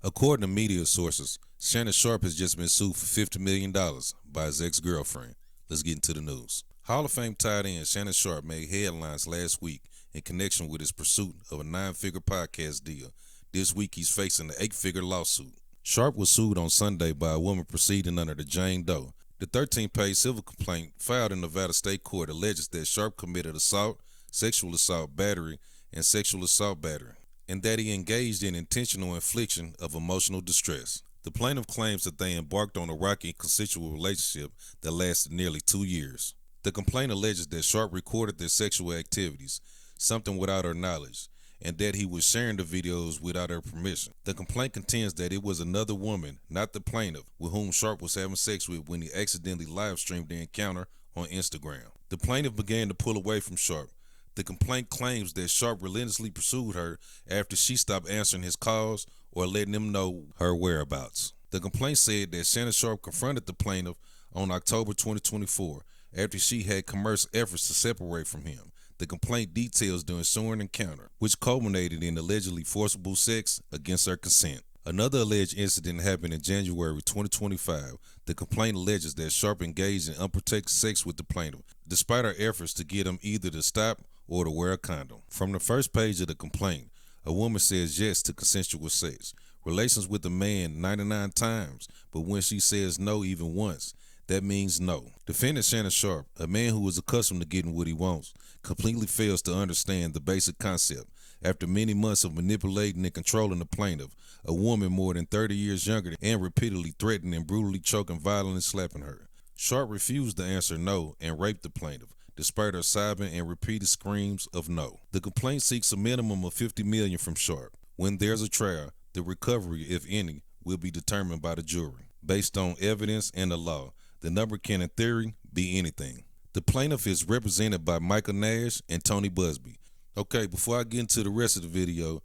According to media sources, Shannon Sharpe has just been sued for $50 million by his ex-girlfriend. Let's get into the news. Hall of Fame tight end Shannon Sharpe made headlines last week in connection with his pursuit of a 9-figure podcast deal. This week he's facing an 8-figure lawsuit. Sharpe was sued on Sunday by a woman proceeding under the Jane Doe. The 13-page civil complaint filed in Nevada State Court alleges that Sharpe committed assault, sexual assault battery, and sexual assault battery, and that he engaged in intentional infliction of emotional distress. The plaintiff claims that they embarked on a rocky consensual relationship that lasted nearly 2 years. The complaint alleges that Sharpe recorded their sexual activities, something without her knowledge, and that he was sharing the videos without her permission. The complaint contends that it was another woman, not the plaintiff, with whom Sharpe was having sex with when he accidentally live-streamed the encounter on Instagram. The plaintiff began to pull away from Sharpe. The complaint claims that Sharpe relentlessly pursued her after she stopped answering his calls or letting him know her whereabouts. The complaint said that Shannon Sharpe confronted the plaintiff on October 2024 after she had commenced efforts to separate from him. The complaint details the ensuing encounter, which culminated in allegedly forcible sex against her consent. Another alleged incident happened in January 2025. The complaint alleges that Sharpe engaged in unprotected sex with the plaintiff, despite her efforts to get him either to stop or to wear a condom. From the first page of the complaint, a woman says yes to consensual sex, relations with a man 99 times, but when she says no even once, that means no. Defendant Shannon Sharpe, a man who is accustomed to getting what he wants, completely fails to understand the basic concept. After many months of manipulating and controlling the plaintiff, a woman more than 30 years younger and repeatedly threatening and brutally choking, violently slapping her, Sharpe refused to answer no and raped the plaintiff, despite her sobbing and repeated screams of no. The complaint seeks a minimum of $50 million from Sharpe. When there's a trial, the recovery, if any, will be determined by the jury, based on evidence and the law. The number can, in theory, be anything. The plaintiff is represented by Michael Nash and Tony Busby. Okay, before I get into the rest of the video,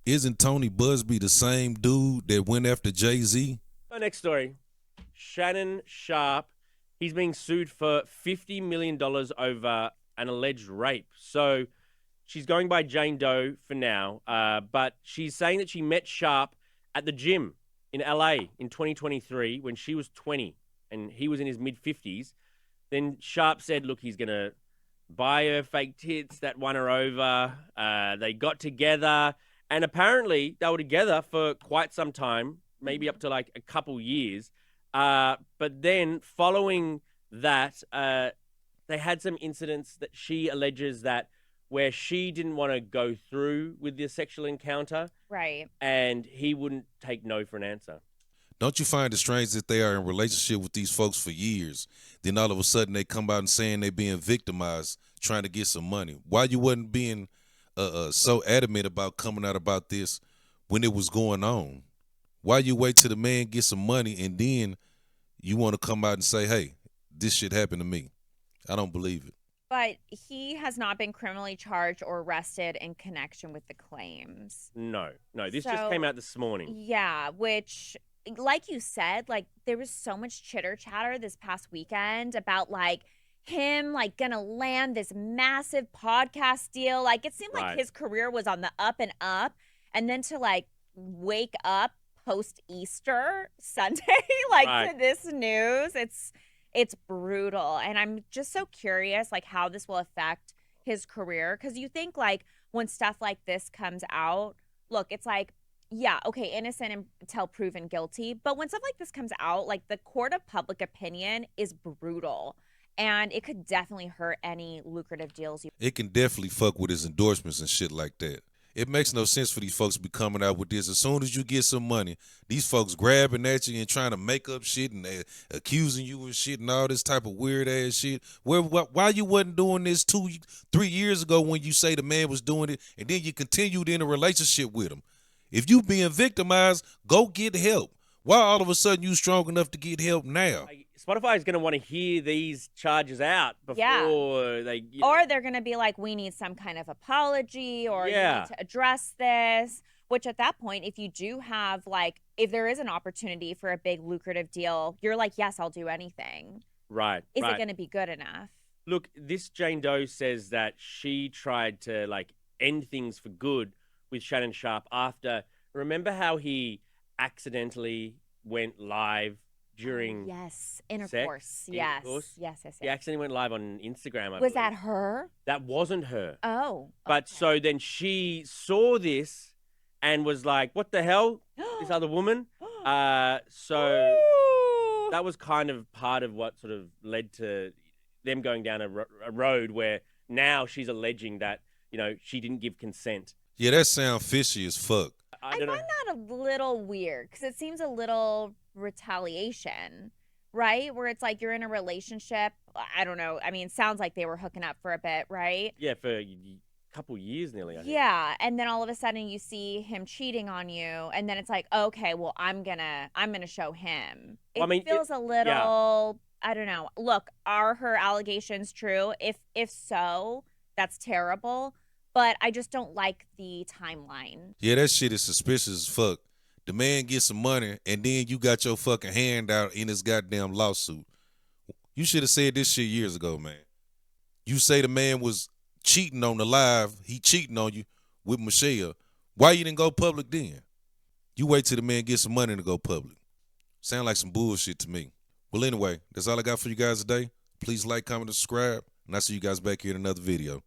isn't Tony Busby the same dude that went after Jay-Z? Our next story, Shannon Sharpe. He's being sued for $50 million over an alleged rape. So she's going by Jane Doe for now, but she's saying that she met Sharpe at the gym in LA in 2023 when she was 20 and he was in his mid-50s. Then Sharpe said, look, he's going to buy her fake tits that won her over. They got together, and apparently they were together for quite some time, maybe up to like a couple years. But then following that, they had some incidents that she alleges that where she didn't want to go through with the sexual encounter. Right. And he wouldn't take no for an answer. Don't you find it strange that they are in relationship with these folks for years, then all of a sudden they come out and saying they're being victimized, trying to get some money? Why you wasn't being so adamant about coming out about this when it was going on? Why you wait till the man gets some money and then you want to come out and say, hey, this shit happened to me? I don't believe it. But he has not been criminally charged or arrested in connection with the claims. No. This just came out this morning. Yeah, which, like you said, like there was so much chitter chatter this past weekend about like him like gonna land this massive podcast deal. Like it seemed like his career was on the up and up, and then to like wake up post Easter Sunday to this news, it's brutal. And I'm just so curious like how this will affect his career, because you think like when stuff like this comes out, look, it's like, yeah, okay, innocent until proven guilty. But when stuff like this comes out, like the court of public opinion is brutal. And it could definitely hurt any lucrative deals. It can definitely fuck with his endorsements and shit like that. It makes no sense for these folks to be coming out with this. As soon as you get some money, these folks grabbing at you and trying to make up shit and accusing you of shit and all this type of weird ass shit. Why you wasn't doing this 2-3 years ago when you say the man was doing it and then you continued in a relationship with him? If you being victimized, go get help. Why all of a sudden you strong enough to get help now? Spotify is going to want to hear these charges out before they... Or they're going to be like, we need some kind of apology, or you need to address this. Which at that point, if you do have like, if there is an opportunity for a big lucrative deal, you're like, yes, I'll do anything. Right. Is it going to be good enough? Look, this Jane Doe says that she tried to like end things for good with Shannon Sharpe after, remember how he accidentally went live during yes, intercourse. Intercourse. Yes. She accidentally went live on Instagram. I Was believe. that her? That wasn't her. Oh. But okay. so then she saw this and was like, "What the hell? This other woman." So Ooh. that was kind of part of what sort of led to them going down a road where now she's alleging that she didn't give consent. Yeah, that sound fishy as fuck. I don't find know. that a little weird because it seems a little retaliation, right? Where it's like you're in a relationship. I don't know. I mean, it sounds like they were hooking up for a bit, right? Yeah, for a couple years nearly. I think. Yeah, and then all of a sudden you see him cheating on you, and then it's like, okay, well, I'm gonna show him. It Well, I mean, feels a little. I don't know. Look, are her allegations true? If so, that's terrible. But I just don't like the timeline. Yeah, that shit is suspicious as fuck. The man gets some money, and then you got your fucking hand out in this goddamn lawsuit. You should have said this shit years ago, man. You say the man was cheating on the live, he cheating on you with Michelle. Why you didn't go public then? You wait till the man gets some money to go public. Sound like some bullshit to me. Well, anyway, that's all I got for you guys today. Please like, comment, and subscribe, and I'll see you guys back here in another video.